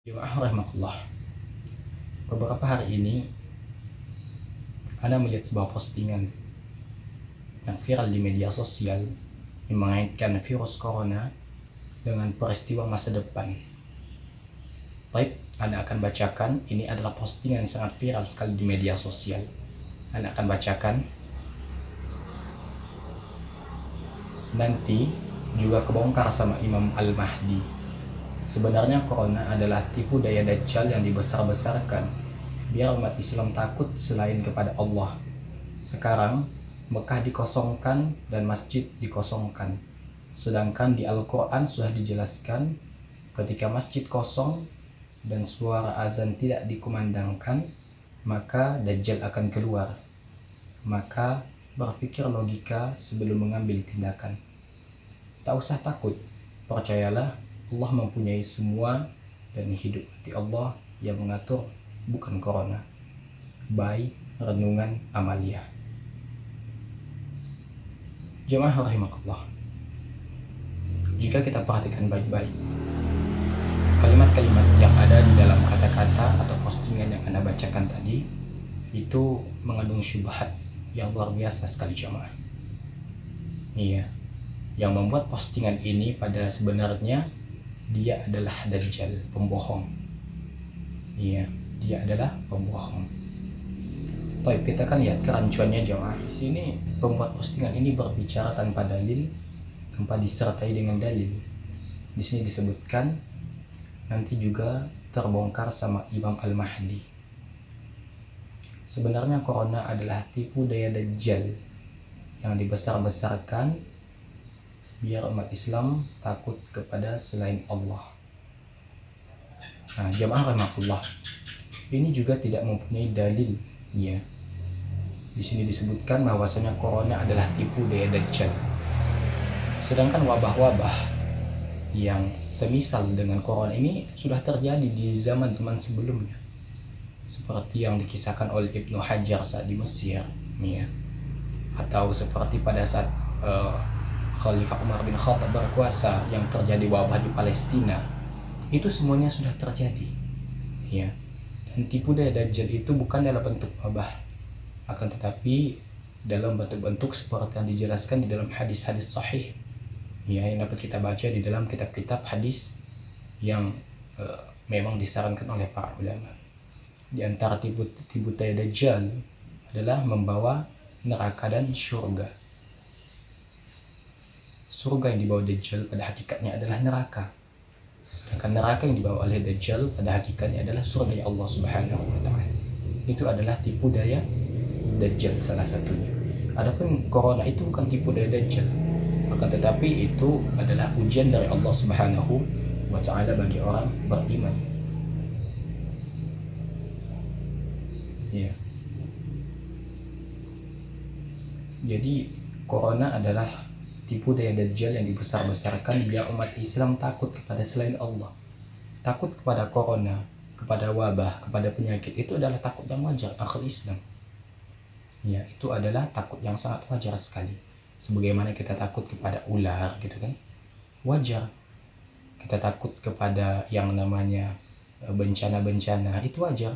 Jemaah rahmatullah. Beberapa hari ini Anda melihat sebuah postingan yang viral di media sosial yang mengaitkan virus corona dengan peristiwa masa depan. Baik, Anda akan bacakan. Ini adalah postingan yang sangat viral sekali di media sosial. Anda akan bacakan. Nanti juga kebongkar sama Imam Al-Mahdi. Sebenarnya corona adalah tipu daya Dajjal yang dibesar-besarkan biar umat Islam takut selain kepada Allah. Sekarang Mekah dikosongkan dan masjid dikosongkan. Sedangkan di Al-Quran sudah dijelaskan ketika masjid kosong dan suara azan tidak dikumandangkan, maka Dajjal akan keluar. Maka berpikir logika sebelum mengambil tindakan. Tak usah takut, percayalah Allah mempunyai semua dan hidup hati Allah yang mengatur, bukan corona. By Renungan Amalia. Jemaah rahimakallah, jika kita perhatikan baik-baik kalimat-kalimat yang ada di dalam kata-kata atau postingan yang Anda bacakan tadi, itu mengandung syubhat yang luar biasa sekali jemaah. Iya, yang membuat postingan ini pada sebenarnya dia adalah Dajjal, pembohong. Iya, dia adalah pembohong. Baik, kita kan lihat kerancuannya jemaah. Di sini pembuat postingan ini berbicara tanpa dalil, tanpa disertai dengan dalil. Di sini disebutkan nanti juga terbongkar sama Imam Al-Mahdi. Sebenarnya corona adalah tipu daya Dajjal yang dibesar-besarkan biar umat Islam takut kepada selain Allah. Nah, jemaah rahmatullah, ini juga tidak mempunyai dalil, ya. Di sini disebutkan bahwasanya corona adalah tipu daya Dajjal. Sedangkan wabah-wabah yang semisal dengan corona ini sudah terjadi di zaman-zaman sebelumnya. Seperti yang dikisahkan oleh Ibnu Hajar saat di Mesir, ya. Atau seperti pada saat Khalifah Umar bin Khattab berkuasa yang terjadi wabah di Palestina. Itu semuanya sudah terjadi, ya. Dan tipu daya Dajjal itu bukan dalam bentuk wabah, akan tetapi dalam bentuk seperti yang dijelaskan di dalam hadis-hadis sahih, ya, yang dapat kita baca di dalam kitab-kitab hadis yang memang disarankan oleh para ulama. Di antara tipu daya Dajjal adalah membawa neraka dan surga. Surga yang dibawa Dajjal pada hakikatnya adalah neraka. Sedangkan neraka yang dibawa oleh Dajjal pada hakikatnya adalah surga Allah Subhanahu wa ta'ala. Itu adalah tipu daya Dajjal salah satunya. Adapun corona itu bukan tipu daya Dajjal, akan tetapi itu adalah ujian dari Allah Subhanahu wa ta'ala bagi orang beriman. Ya. Jadi corona adalah tipu daya Dajjal yang dibesar-besarkan biar umat Islam takut kepada selain Allah. Takut kepada corona, kepada wabah, kepada penyakit, itu adalah takut yang wajar akal Islam. Ya, itu adalah takut yang sangat wajar sekali. Sebagaimana kita takut kepada ular, gitu kan? Wajar. Kita takut kepada yang namanya bencana-bencana, itu wajar.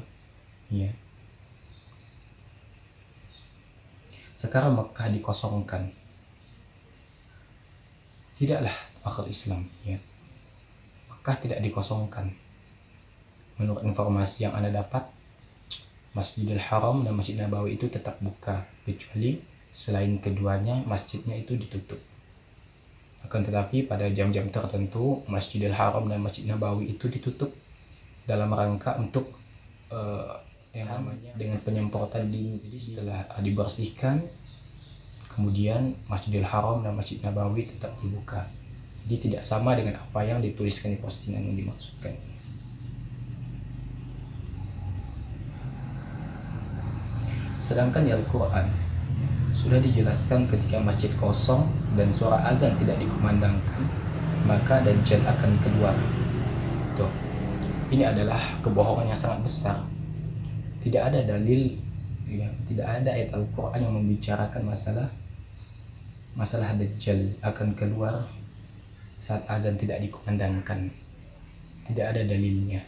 Ya. Sekarang Mekah dikosongkan. Tidaklah akal Islam, ya. Mekah tidak dikosongkan. Menurut informasi yang Anda dapat, Masjidil Haram dan Masjid Nabawi itu tetap buka, kecuali selain keduanya masjidnya itu ditutup. Akan tetapi pada jam-jam tertentu Masjidil Haram dan Masjid Nabawi itu ditutup dalam rangka untuk yang namanya dengan penyemprotan dingin. Jadi setelah dibersihkan, kemudian Masjidil Haram dan Masjid Nabawi tetap dibuka. Jadi tidak sama dengan apa yang dituliskan di postingan yang dimaksudkan. Sedangkan di Al-Quran sudah dijelaskan ketika masjid kosong dan suara azan tidak dikumandangkan, maka Dajjal akan keluar. Tuh, ini adalah kebohongan yang sangat besar. Tidak ada dalil, ya, tidak ada ayat Al-Quran yang membicarakan masalah Dajjal akan keluar saat azan tidak dikumandangkan. Tidak ada dalilnya.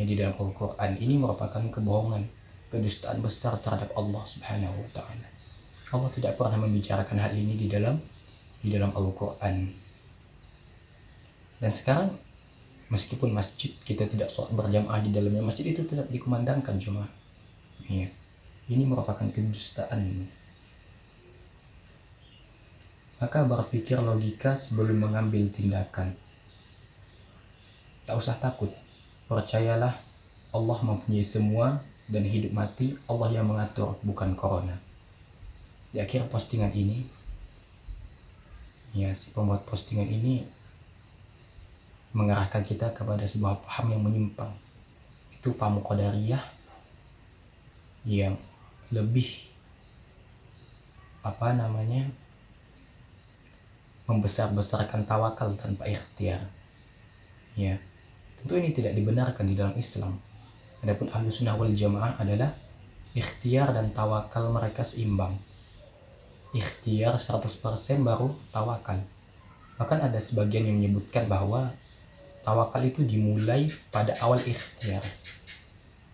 yang di dalam Al-Quran ini merupakan kebohongan, kedustaan besar terhadap Allah Subhanahu wa Ta'ala. Allah tidak pernah membicarakan hal ini di dalam Al-Quran. Dan sekarang meskipun masjid kita tidak sholat berjamaah di dalamnya, masjid itu tetap dikumandangkan jemaah. Ya. Ini merupakan kedustaan. Maka berpikir logika sebelum mengambil tindakan. Tak usah takut. Percayalah, Allah mempunyai semua dan hidup mati Allah yang mengatur, bukan corona. Di akhir postingan ini, ya, si pembuat postingan ini mengarahkan kita kepada sebuah paham yang menyimpang. Itu paham qadariyah yang lebih membesar-besarkan tawakal tanpa ikhtiar. Ya, tentu ini tidak dibenarkan di dalam Islam. Adapun Ahlussunnah wal Jamaah adalah ikhtiar dan tawakal mereka seimbang. Ikhtiar 100% baru tawakal. Bahkan ada sebagian yang menyebutkan bahwa tawakal itu dimulai pada awal ikhtiar.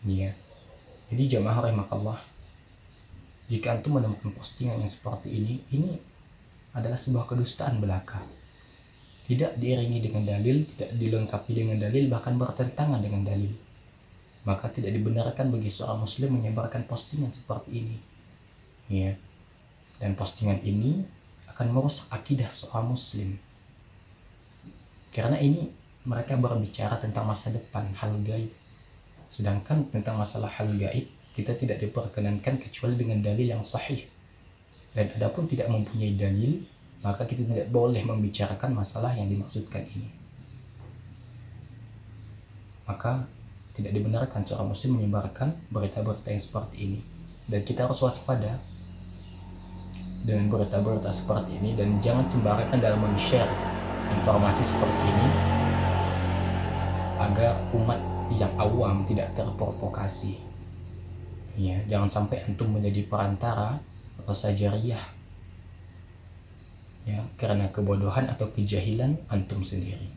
Ya. Jadi jamaah rahimakallah, jika antum menemukan postingan yang seperti ini adalah sebuah kedustaan belaka. Tidak diiringi dengan dalil, tidak dilengkapi dengan dalil, bahkan bertentangan dengan dalil. Maka tidak dibenarkan bagi seorang muslim menyebarkan postingan seperti ini. Ya. Dan postingan ini akan merusak akidah seorang muslim. Karena ini mereka berbicara tentang masa depan, hal gaib. Sedangkan tentang masalah hal gaib, kita tidak diperkenankan kecuali dengan dalil yang sahih. Dan adapun tidak mempunyai dalil, maka kita tidak boleh membicarakan masalah yang dimaksudkan ini. Maka tidak dibenarkan seorang muslim menyebarkan berita-berita yang seperti ini. Dan kita harus waspada dengan berita-berita seperti ini, dan jangan sembarangan dalam men-share informasi seperti ini agar umat yang awam tidak terprovokasi. Ya, jangan sampai antum menjadi perantara atau sajariyah. Ya, karena kebodohan atau kejahilan antum sendiri.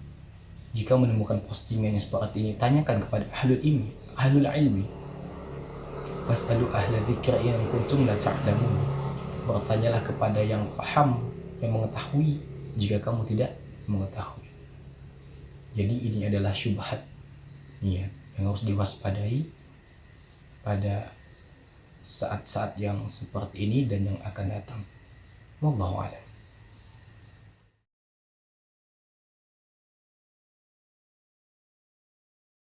Jika menemukan postingan yang seperti ini, tanyakan kepada ahlul ilmi. Fas'alu ahla dzikri in kuntum la ta'lamun. Bertanyalah kepada yang paham, yang mengetahui jika kamu tidak mengetahui. Jadi ini adalah syubhat, ya, yang harus diwaspadai pada saat-saat yang seperti ini dan yang akan datang. Wallahu a'lam.